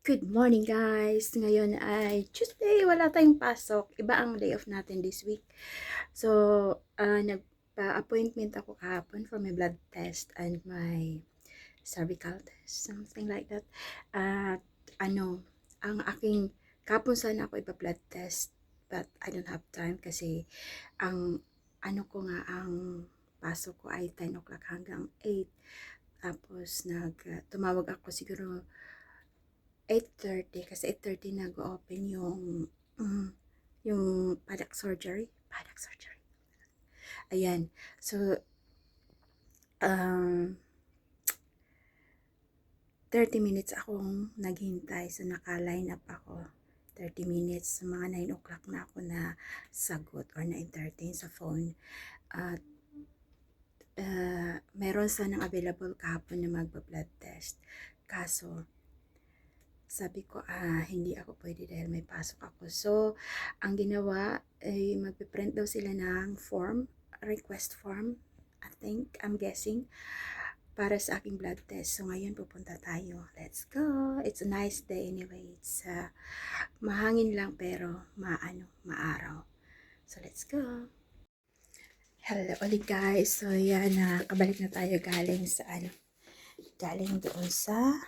Good morning guys! Ngayon ay Tuesday, wala tayong pasok. Iba ang day off natin this week. So, nagpa-appointment ako kahapon for my blood test and my cervical test, something like that. At ang aking kahapon sana ako ipa-blood test but I don't have time kasi ang ang pasok ko ay 10 o'clock hanggang 8. Tapos tumawag ako siguro 8:30 kasi 8:30 nag-open yung paddock surgery. Ayan. So, 30 minutes akong naghintay. So, naka-line up ako. 30 minutes. Mga 9 o'clock na ako na sagot or 9:30 sa phone. At meron sanang available kahapon na magpa-blood test. Kaso, sabi ko, hindi ako pwede dahil may pasok ako. So, ang ginawa ay magpiprint daw sila ng form, request form, I'm guessing, para sa aking blood test. So, ngayon pupunta tayo. Let's go! It's a nice day anyway. It's mahangin lang pero maaraw. So, let's go! Hello ulit guys. So, yan, kabalik na tayo galing sa galing doon sa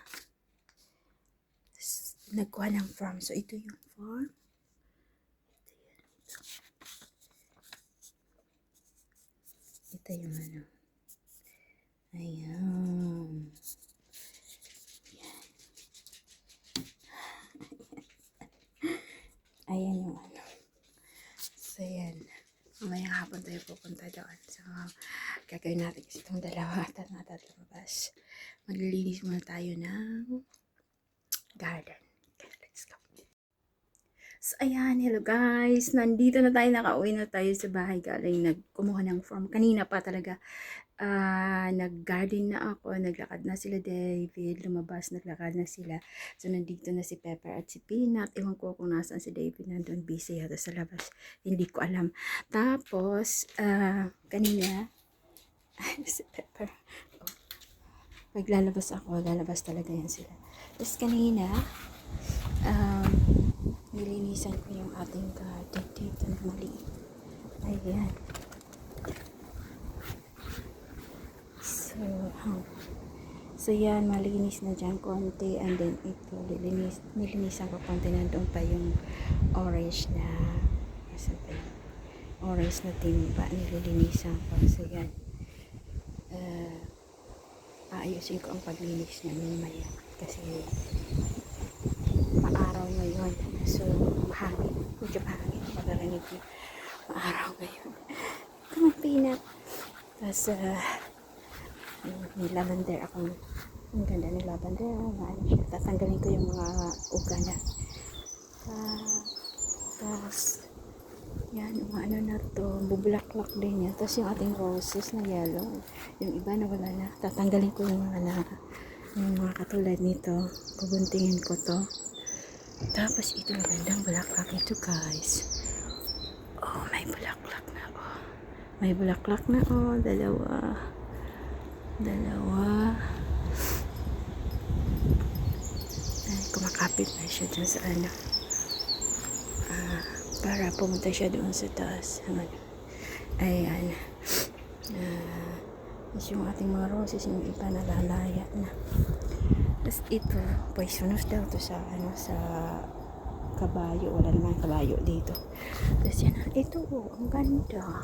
nagkuha ng form. So, ito yung form. Ito yung Ayan. Ayan yung So, yan. Mamayang hapon tayo pupunta doon. So, gagawin natin kasi itong dalawa at lumabas. Maglilinis muna tayo ng garden. Let's go. So, ayan, hello guys. Nandito na tayo, nakauwi na tayo sa bahay galing nagkumuha ng form. Kanina pa talaga, nag-garden na ako, naglakad na sila David, lumabas, naglakad na sila. So, nandito na si Pepper at si Peanut. Ewan ko kung nasaan si David, nandun busy yata sa labas. Hindi ko alam. Tapos, kanina, si Pepper, paglalabas ako, lalabas talaga yan sila. Tapos kanina, nilinisan ko yung ating garden dito na maliit. Ayan. So yan, malinis na dyan konti. And then ito, nilinisan ko konti. Nandun pa yung orange na orange na timba. Nililinisan ko. So yan. Aayusin ko ang paglinis niya mamaya. Kasi maaraw ngayon. So, mahangin. Medyo mahangin. Magarinig ko. Maaraw ngayon. Come on, Peanut. Tapos, may lavender ako. Ang ganda ng lavender. Tatanggalin ko yung mga uga na. Tapos, yan, yung na to. Bubulaklak din yan. Tapos yung ating roses na yellow. Yung iba na wala na. Tatanggalin ko yung mga katulad nito. Bubuntingin ko to. Tapos ito magandang bulaklak ito guys. Oh, may bulaklak na oh. May bulaklak na oh. Dalawa. Ay, kumakapit na siya dyan sa para pumunta siya doon sa taas. Ayan. Yung ating mga roses, yung iba nalalaya na. Tapos ito, poisonous daw to sa kabayo. Wala naman kabayo dito. Tapos yan, ito ang ganda.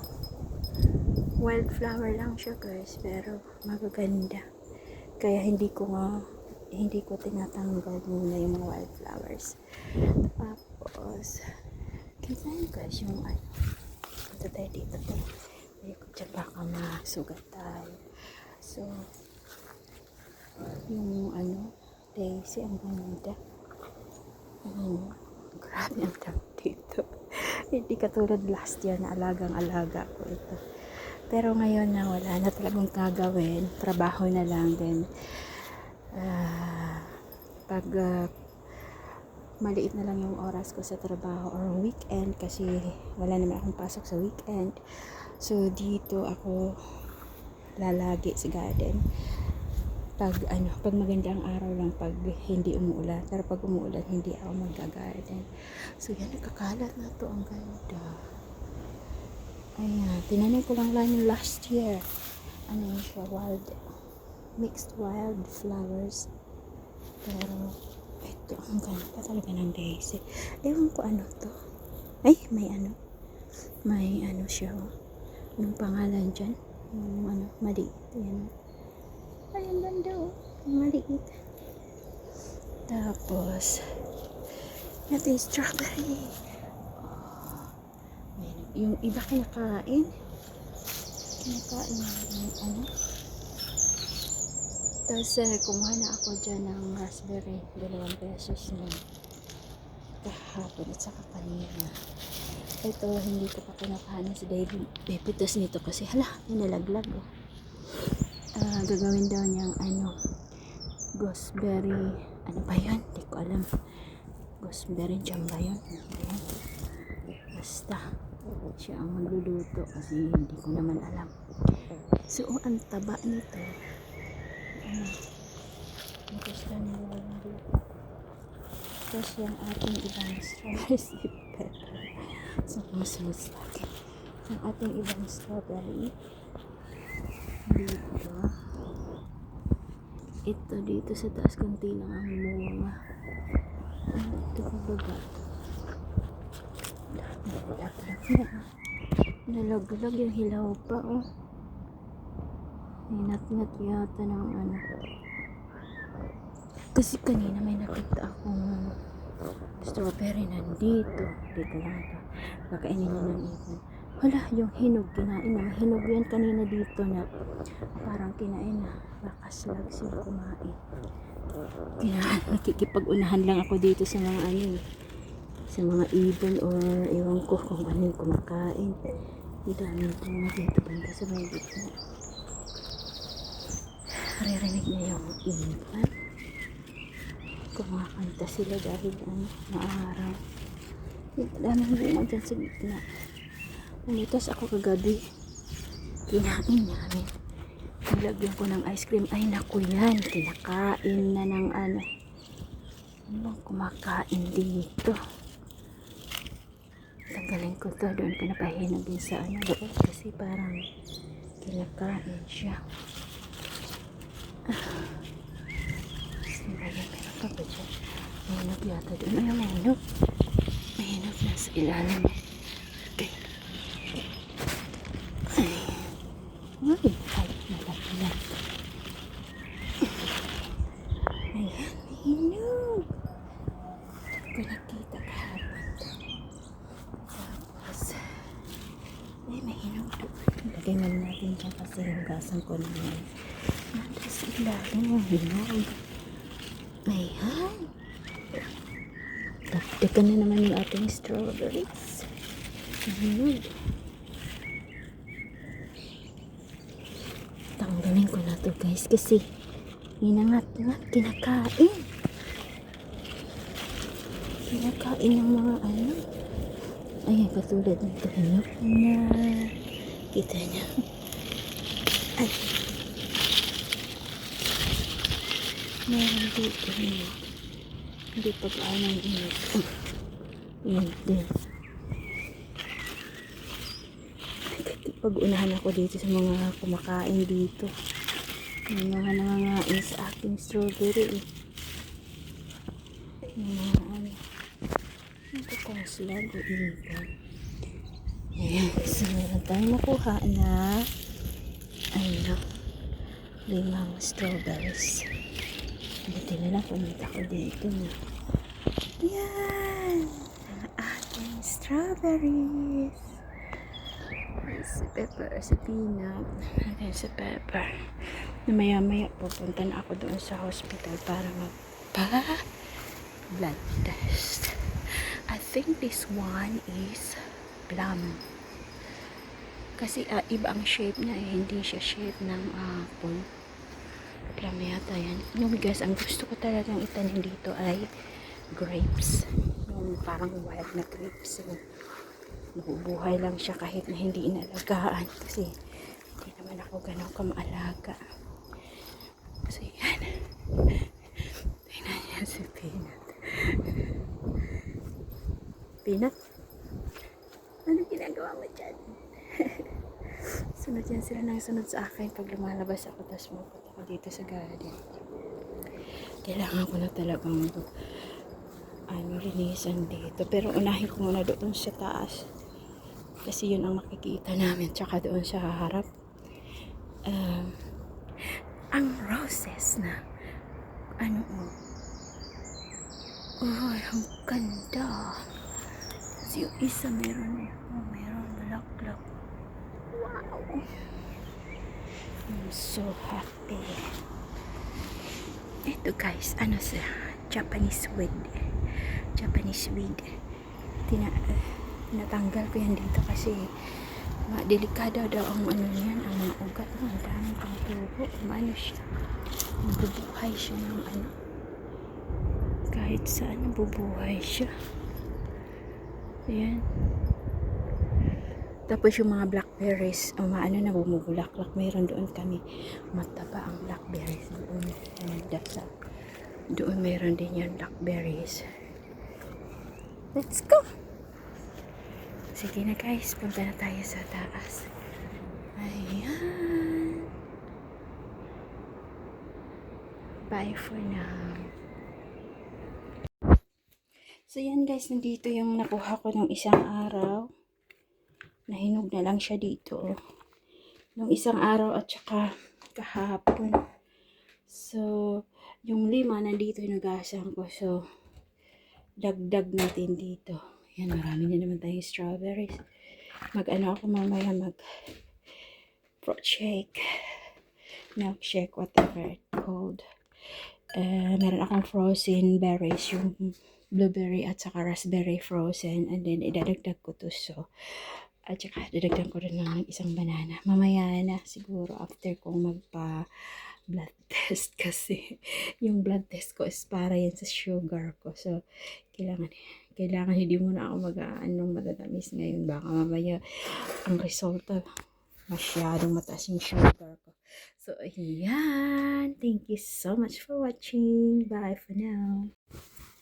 Wildflower lang siya guys, pero magaganda. Kaya hindi ko tinatanggal muna yung mga wildflowers. Tapos, kita nyo guys yung punta tayo dito. Hindi ko dyan baka masugat tayo. So, yung daisy, ang ganda. Grabe ang dami dito. Hindi katulad last year na alagang-alaga ko ito. Pero ngayon na wala na talagang gagawin. Trabaho na lang din. Pag maliit na lang yung oras ko sa trabaho or weekend kasi wala naman akong pasok sa weekend. So, dito ako lalagi sa garden. pag maganda ang araw lang, pag hindi umuulan. Pero pag umuulan, hindi ako mag-garden. So yan, nakakalat na to, ang ganda. Ayan, tinanim ko lang yung last year. Ano yun siya, mixed wild flowers. Pero ito, ang ganda talaga ng daisy. Ewan ko ano to. Ay, may ano siya, oh. Anong pangalan dyan? Yung maliit. Ayan. Ay, ang ganda, oh. Maliit. Tapos, ito yung strawberry. Oh, yung iba kinakain yung tapos kumuha na ako dyan ng raspberry, 2 pesos na kahapon at saka kanina. Ito hindi ko pa kinakahanan si David, pipitas nito kasi hala, nalaglag, oh. Gagawin daw niyang gooseberry, ano ba yan, hindi ko alam, gooseberry jam ba yun, basta siya ang magluluto kasi hindi ko naman alam. So ang taba nito, gusto nila yung luto. Tapos yung ating ibang strawberry pepper, so masunod sa akin yung ating ibang strawberry dito sa taas konti lang ang bunga. Ito pa baba, nalaglag yung hilaw pa, oh. Ninat-nat yata ng kasi kanina may nakita akong strawberry nandito lang pa, kakainin na ng ibon. Wala, yung hinog kinain na, hinog yan kanina dito na parang kinain na, baka slugs yung kumain. Nakikipag-unahan lang ako dito sa mga sa mga ibon or ewan ko kung ano yung kumakain. Ang daming bunga dito banda sa may gitna. Naririnig niya yung ibon. Kumakanta sila dahil maaraw. Daming bunga dyan sa gitna. Umitas ako kagabi. Kinain namin. Nilagyan ko ng ice cream. Ay naku yan. Kinakain na ng ano bang kumakain dito. Tanggalin ko to. Doon ko napahinog din sa loob. Kasi parang kinakain siya. Meron pa ba dyan? Mahinog yata doon. Ay, mahinog. Mahinog na sa ilalim. Okay. Ay, nalaglag. Ayan, mahinog. Hindi ko nakita kahapon. Tapos, ay, mahinog doon. Lagay man natin dyan kasi hugasan ko naman. Nandun sa ilalim, mahinog. Ayan. Dagdagan na naman yung ating strawberries. Ayan. Tanggalin ko na to guys kasi inangat-ngat kinakain. Kinakain ng mga ayan, katulad nito. Hinog na. Kita niya. Ay. Meron dito. Hindi pa paano yung init. Yan din. Pag-unahan ako dito sa mga kumakain dito. Yung mga nangangain sa aking strawberry. Yung mga ito kong slag o ibon. Ayan. So meron tayong nakuha na 5 strawberries. Buti na lang pumunta ko dito na. Yan! Ang ating strawberries. Si Pepper, si Peanut. Ayan si Pepper. Maya-maya pupunta na ako doon sa hospital para magpa-blood test. I think this one is plum. Kasi iba ang shape niya eh. Hindi siya shape ng apple. Plum yata yan. Yung guys, ang gusto ko talagang itanim dito ay grapes. Yung parang wild na grapes. Nabubuhay lang siya kahit na hindi inalagaan. Kasi hindi naman ako ganun kamaalaga. So, yan. Tingnan niya si Peanut. Peanut? Ano ginagawa mo dyan? Sunod yan sila nang sunod sa akin pag lumalabas ako tapos mapunta ako dito sa garden. Kailangan ko na talagang linisan dito. Pero unahin ko muna doon sa taas. Kasi yun ang makikita namin. Tsaka doon sa harap. Ang roses na ang ganda. Kasi yung isa meron bulaklak. Wow! I'm so happy. Ito guys, sa Japanese weed. Tinatanggal ko yan dito kasi delikado daw ang yan, ang mga ugat mo. Ang daming pang tubo. Siya. Nabubuhay siya ng kahit saan nabubuhay siya. Ayan. Tapos yung mga blackberries, na bumubulaklak. Mayroon doon kami. Mataba ang blackberries doon. Doon mayroon din yan blackberries. Let's go! Sige na guys, punta na tayo sa taas. Ayan. Bye for now. So yan guys, nandito yung nakuha ko nung isang araw. Nahinog na lang siya dito. Nung isang araw at saka kahapon. So, yung 5 nandito yung nagasan ko. So, dagdag natin dito. Yan, marami na naman tayong strawberries. Ako mamaya fruit shake, milkshake, whatever it's called. Meron akong frozen berries, yung blueberry at saka raspberry frozen, and then idadagdag ko to. So, at saka dadagdag ko rin ng isang banana. Mamaya na siguro after kong blood test kasi yung blood test ko is para yan sa sugar ko. So, kailangan hindi muna ako mag-aanong matatamis ngayon. Baka mamaya ang resulta masyadong mataas yung sugar ko. So, ayan. Thank you so much for watching. Bye for now.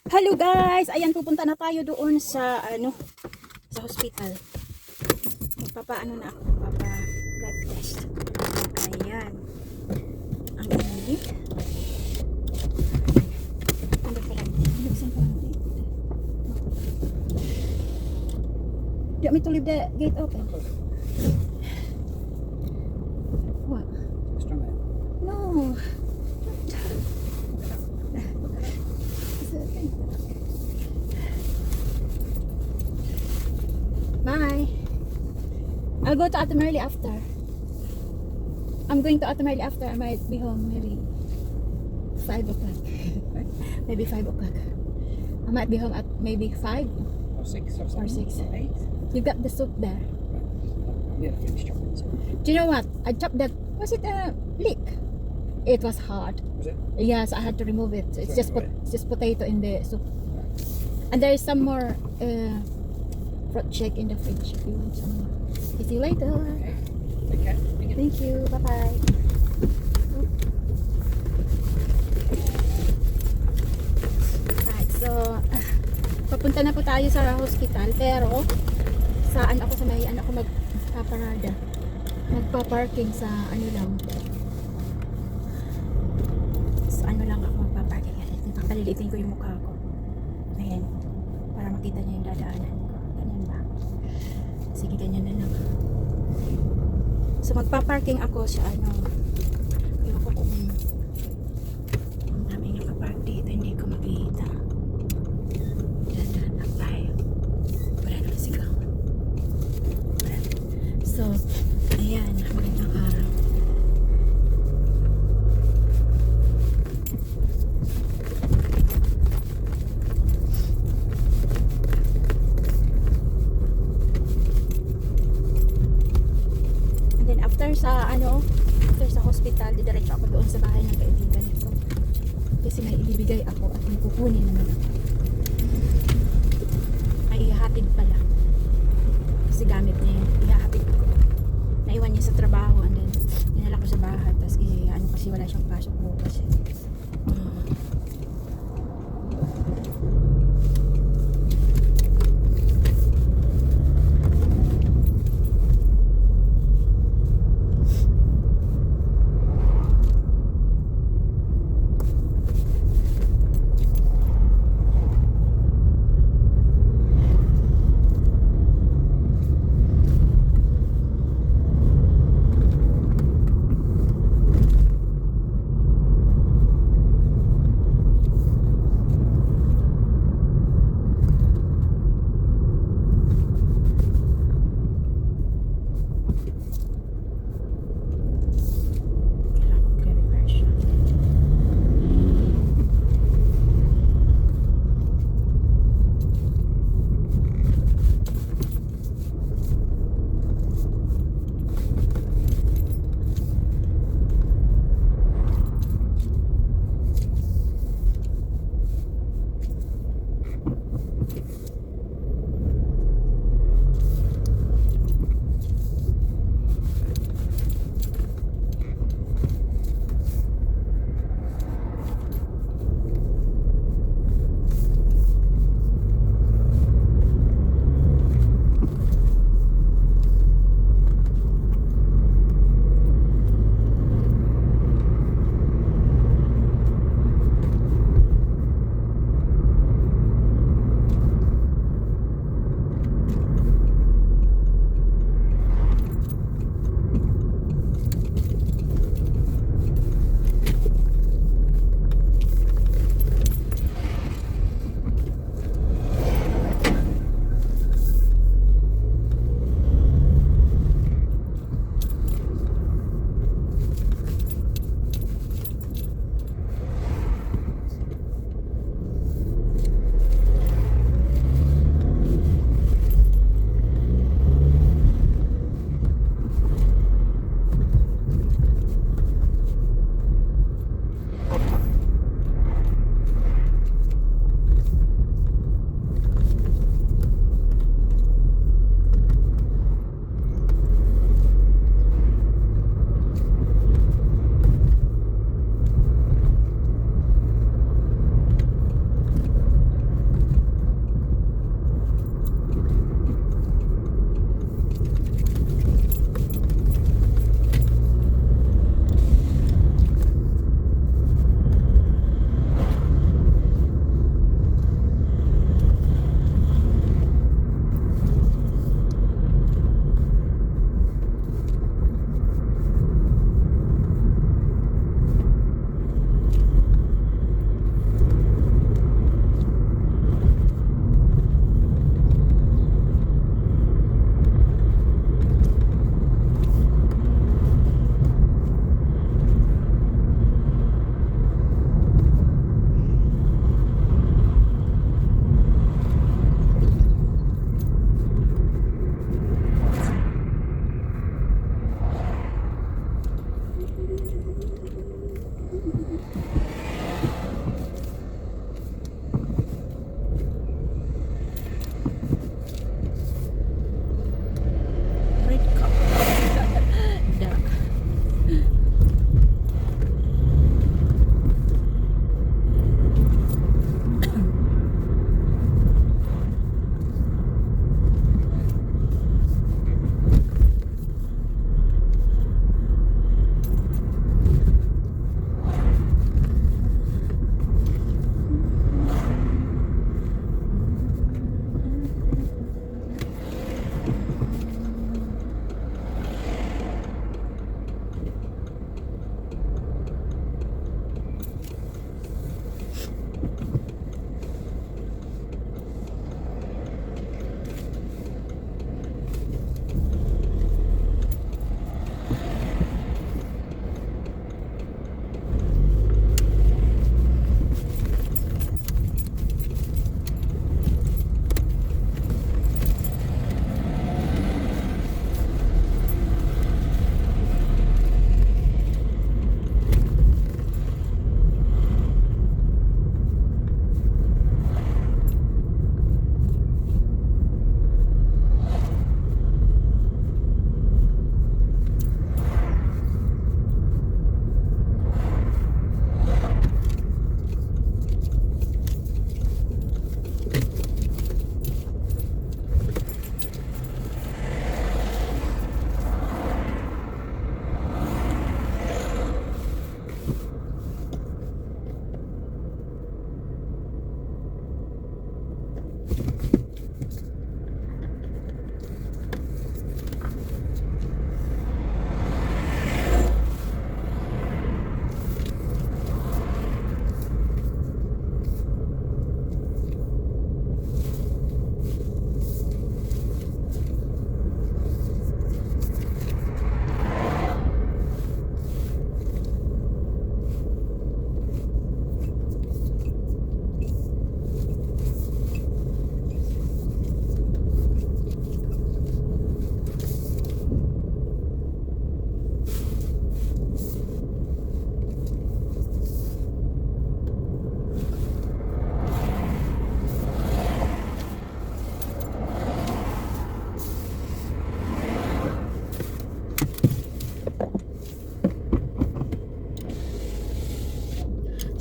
Hello guys! Ayan, pupunta na tayo doon sa sa hospital. Magpapa-blood test. Ayan. Ang init. Ano pala? Buksan ko lang dito. Do you want me to leave the gate open? What? No. Bye. I'll go to Ate after. I'm going to Ate after. I might be home maybe 5 o'clock. Maybe 5 o'clock. I might be home at maybe 5 or 6 or 6. 8. You got the soup there. Yeah, finished chopping. Do you know what? I chopped that. Was it a leek? It was hard. Was it? Yes, I had to remove it. It's Throw it just away. it's just potato in the soup. And there is some more fruit shake in the fridge if you want some more. See you later. Okay. Thank you. Bye bye. Right, so papunta na po tayo sa hospital, pero saan ako magpaparada. Magpa-parking sa lang. Sa lang ako magpa-parking. Palilitin ko yung mukha ko. Ayan. Para makita niyo yung dadaanan ko. Ganyan ba? Sige, ganyan na lang. So magpa-parking ako sa yung ako kung daming nakapark dito, hindi ko makita. Dahan-dahan lang tayo. Wala naman sigaw. So, ayan, magandang araw. After sa hospital, didiretso ako doon sa bahay ng kaibigan ko. Kasi may ibibigay ako at may kukunin naman ako. Ay, ihahatid pala. Kasi gamit niya yun. Ihahatid ko. Naiwan niya sa trabaho and then dinala ko sa bahay. Tapos kasi kasi wala siyang pasok bukas eh.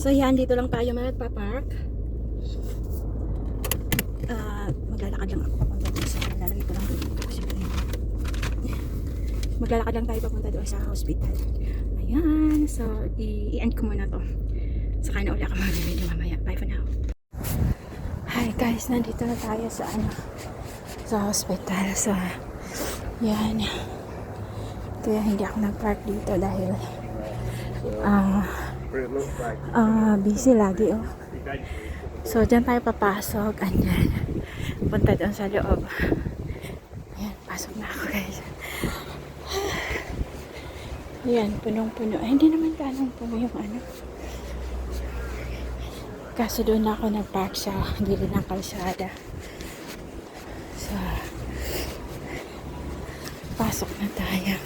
So yan, dito lang tayo magpa-park. Maglalakad lang ako papunta doon sa lalagay ko lang dito. Maglalakad lang tayo papunta doon sa hospital. Ayan, so i-end ko muna to. Saka na ulit ako mag-video mamaya. Bye for now. Hi guys, nandito na tayo sa sa hospital. So yan. Kaya hindi ako nag-park dito dahil busy lagi oh. So dyan tayo papasok. Andyan. Punta doon sa loob. Ayan, pasok na ako guys. Ayan, punong-puno. Ay, hindi naman ganong puno yung Kaso doon na ako nag-park sa gilid ng kalsada. So, pasok na tayo.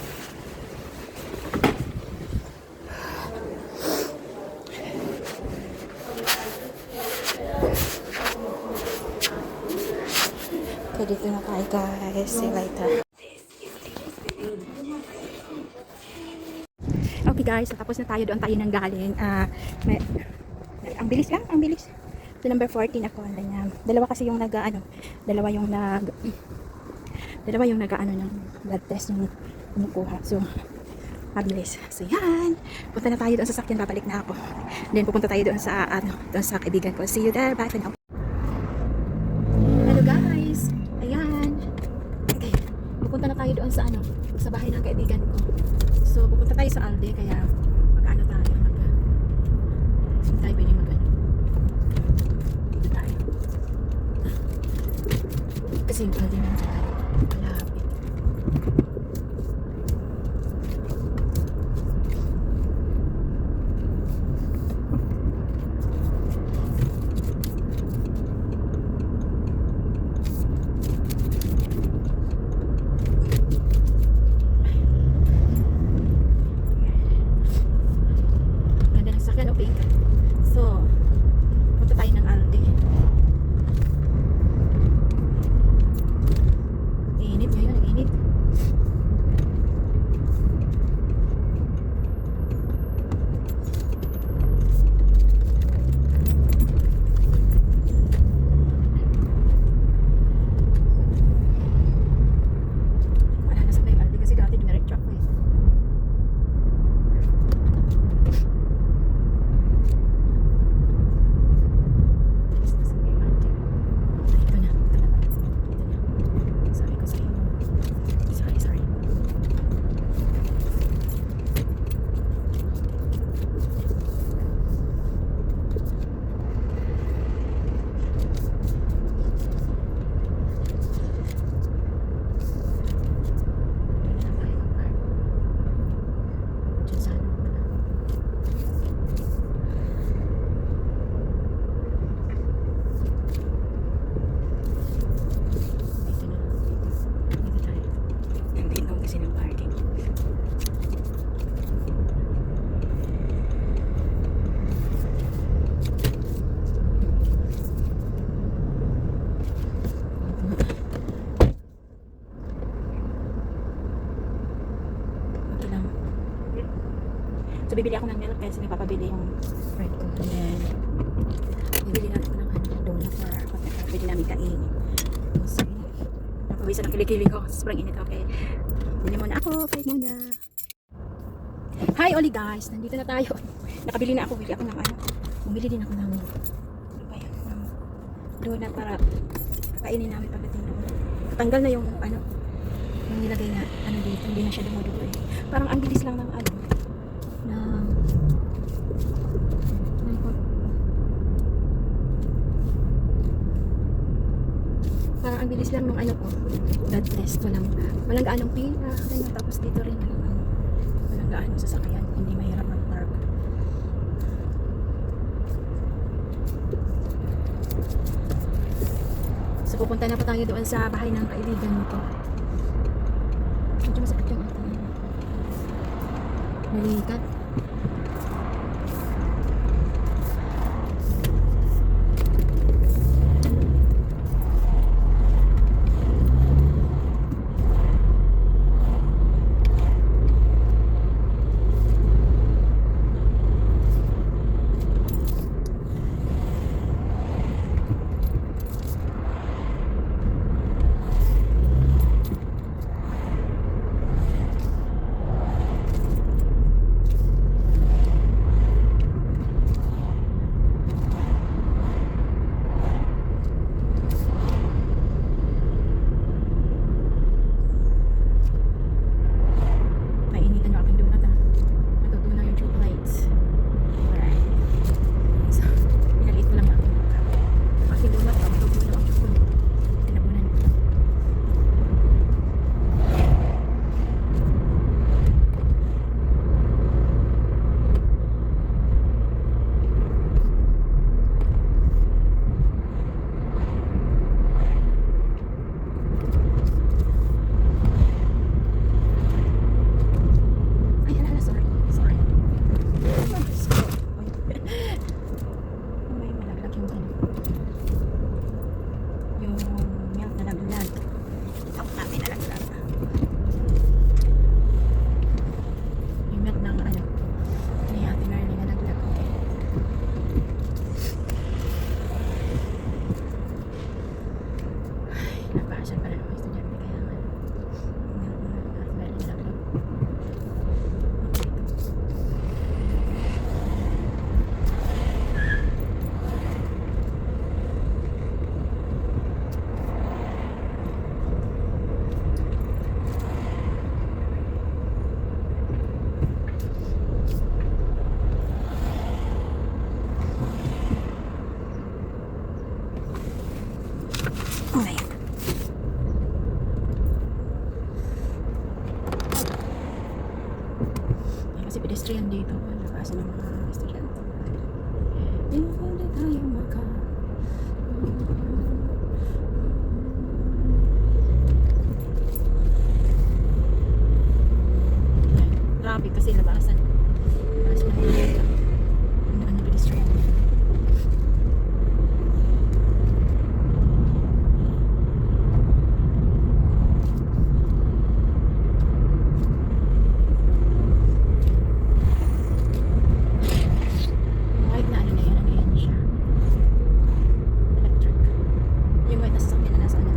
Okay, dito na tayo guys. See you later. Okay guys, so tapos na tayo. Doon tayo nang galing. Ang bilis lang, ang bilis. So number 14 ako. Dalawa kasi yung dalawa yung ng blood test yung kumukuha. So, mabilis. So yan. Punta na tayo doon sa sakyan. Babalik na ako. Then pupunta tayo doon sa doon sa kaibigan ko. See you there. Bye for now. Hello guys. Ayan. Okay. Pupunta na tayo doon sa sa bahay ng kaibigan ko. So pupunta tayo sa Alde kaya tayo pwede dito tayo. Kasi yung Alde naman tayo. Malapit. So, punta tayo ng Aldi. Init ngayon, ang init. Wala na sa yung Aldi kasi dati dumiretso ako eh. So, bibili ako ng milk kasi napapabili yung friend ko. And then, bibili natin ako ng donut for pwede namin kain. So, napawisan ang kilikili ko. Sobrang init. Okay. Bili muna ako. Fight muna. Hi, Oli guys. Nandito na tayo. Nakabili na ako. Bili ako ng bumili din ako ng donut para kainin namin pagdating doon. Tanggal na yung yung nilagay na dito. Hindi na siya dumudugo eh. Parang ang bilis lang ng parang ang bilis lang nung blood test. Walang gaanong pila. Tapos dito rin walang gaanong sasakyan. Hindi mahirap mag-park. So pupunta na pa tayo doon sa bahay ng kaibigan ko. Medyo masakit yung nalikat. Ayan. Ayan, kasi pedestrian dito. Lakas ng mga estudyante. Hindi tayo maka... Traffic kasi labasan. Labasan ng mga ano, pedestrian. White na ano na yan, ano yan siya. Electric. Yung white na sasakyan na nasa ano.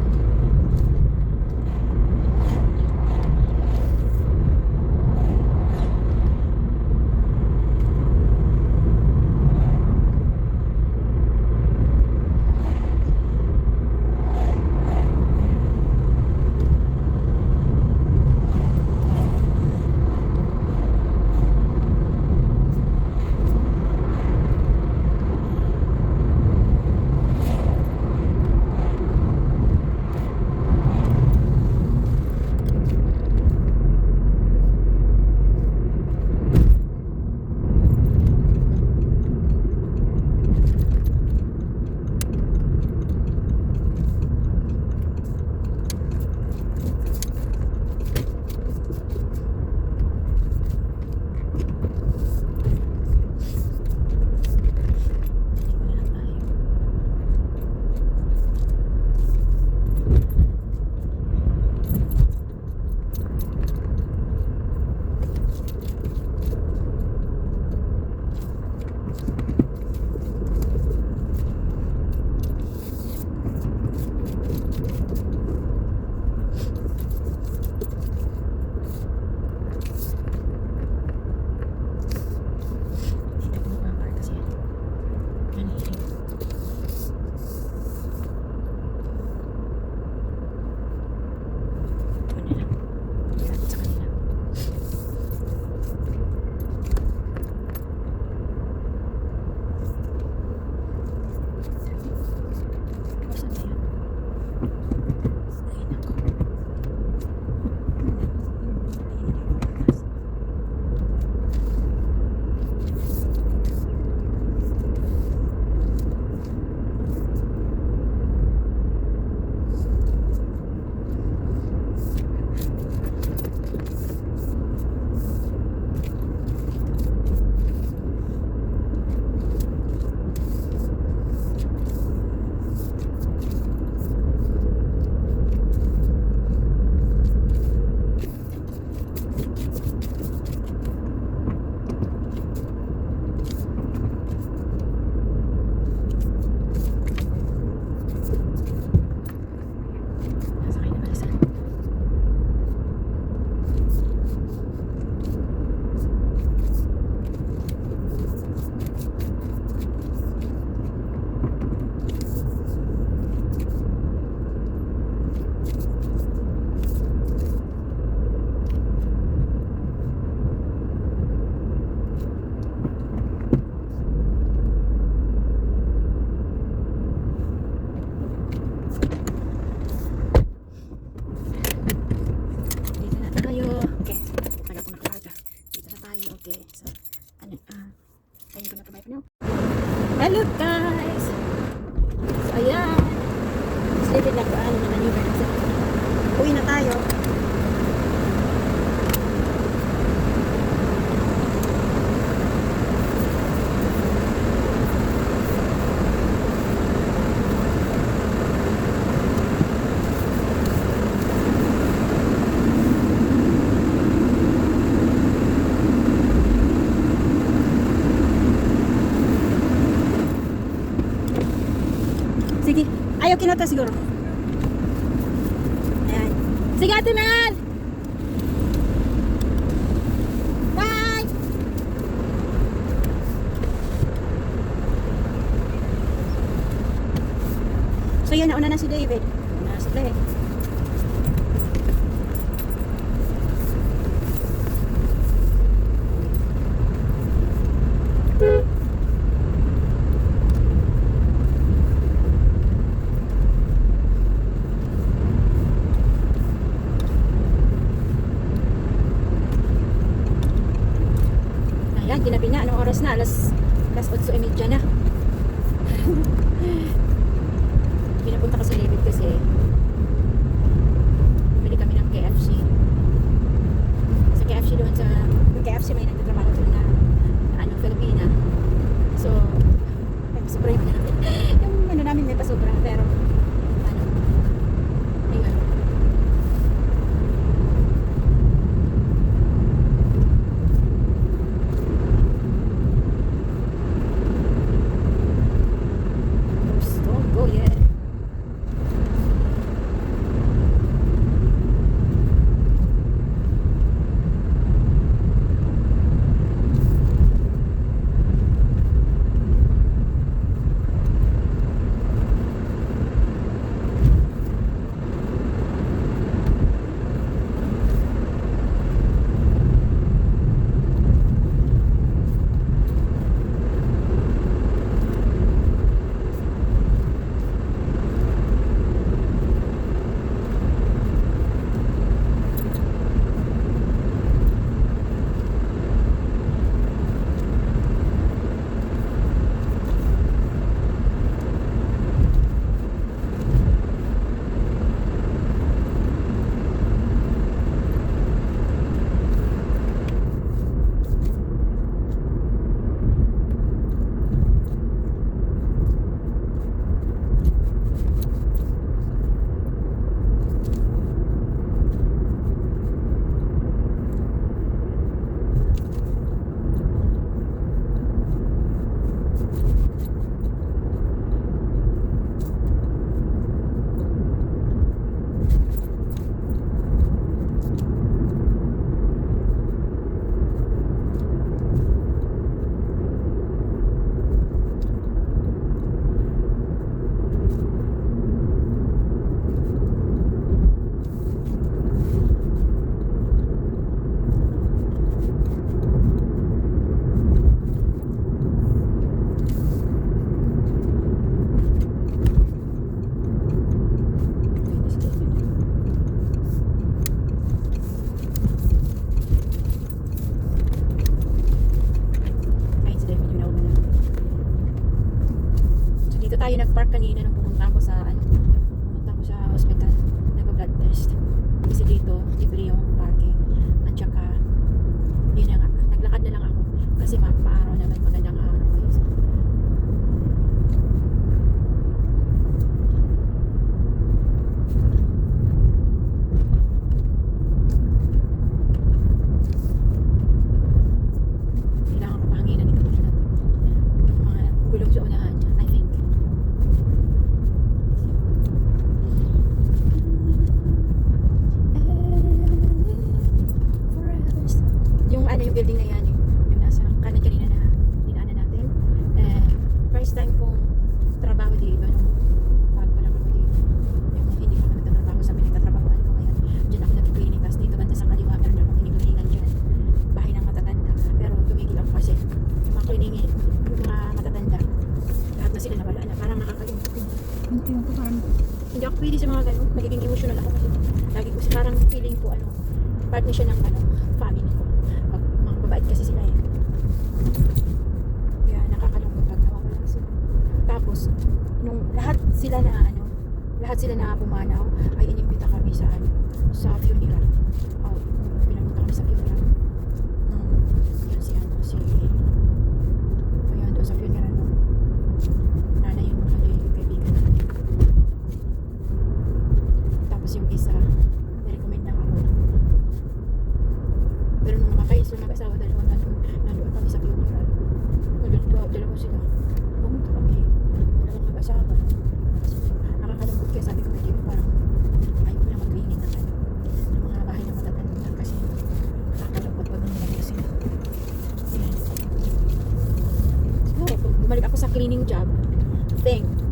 Hello guys! So ayan, sleeping na ko ano na maneuver kasi uwi na tayo. Sige, ayaw kinata siguro. Ayan. Sige ate Mel! Bye! So yun, nauna na si David. Nauna na si Clay. 8:30 na. Pinapunta ko sa Levitt kasi bumili kami ng KFC. Sa KFC doon sa KFC may nagtatrabaho doon na Filipina. So, sobra yung yung namin may pasobra pero ayun. Don't go yet. Tayo nagpark kanina nung pumunta ako sa hospital, nagpa-blood test. Kasi dito, libre yung parking. At saka, yun na nga, naglakad na lang ako. Kasi maaraw naman, magandang araw. Guys. Kailangan ko pahanginan ito na to. Mga gulong sa unahan, I think. Yung building na yan, yung nasa kanan kanina na dinaanan natin. First time kong trabaho dito nung bago pa lang ako dito. Yung hindi pa kami nagtatrabaho sa pinagtatrabahoan ko ngayon. Diyan ako nag-cleaning, tapos dito banda sa kaliwa meron akong piniglingan dyan. Bahay ng matatanda. Pero tumigil ako kasi yung mga cleaning, yung mga matatanda, lahat na sila nawala na. Parang nakakalimutan. Hindi ako pwede sa mga ganun. Magiging emotional ako kasi lagi ko parang feeling ko part na siya ng family ko. Mabait kasi sila eh. Kaya nakakalungkot pag nawawala sila. Tapos nung lahat sila na pumanaw ay inimbita kami sa funeral. Pinapunta kami sa funeral. Yan si ayun doon sa funeral mo. Nanay yung mga kaibigan natin. Tapos yung isa nirecommend na ako. Pero nung mga kayo mag-asawa nandoon kami sa funeral. Dalawa sila. Pumunta kami. Dalawang mag-asawa. Nakakalungkot kaya sabi ko na dito parang ayaw ko na mag-cleaning ng mga bahay na matatanda kasi nakakalungkot pag nilagay sila. Siguro, bumalik ako sa cleaning job. Thank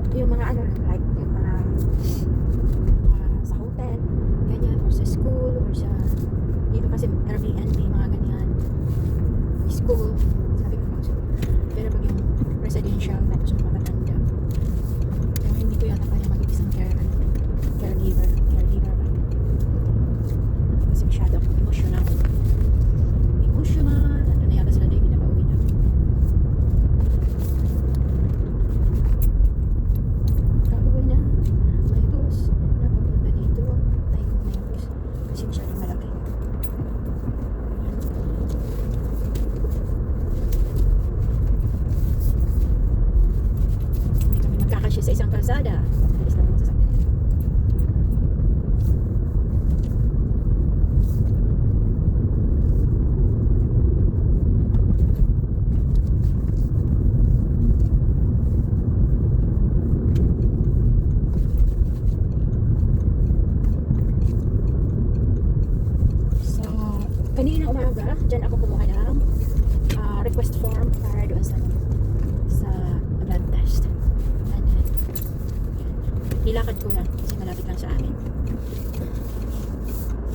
dyan ako kumuha ng request form para doon sa blood test. And then, yan. Nilakad ko yan kasi malapit lang sa amin.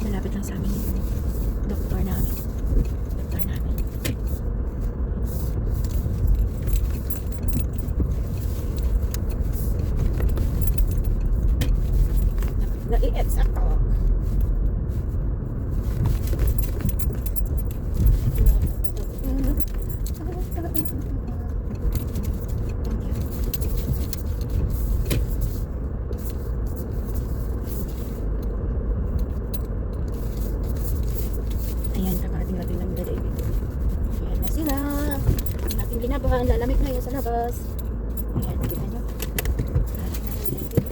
Malapit lang sa amin yung doktor namin. Nai-ets ako. Ayan, kakarating natin ng David. Ayan na sila. Ang ating ginabahan. Lalamig na yan sa labas. Ayan, kita nyo. Karating na ng David.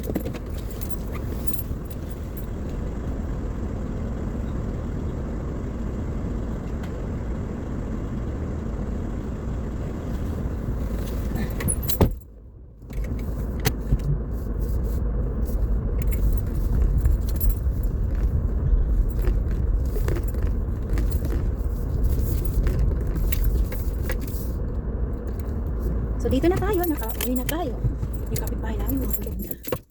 So dito na tayo, nakauwi na tayo. Yung kapitbahay namin, matulog na.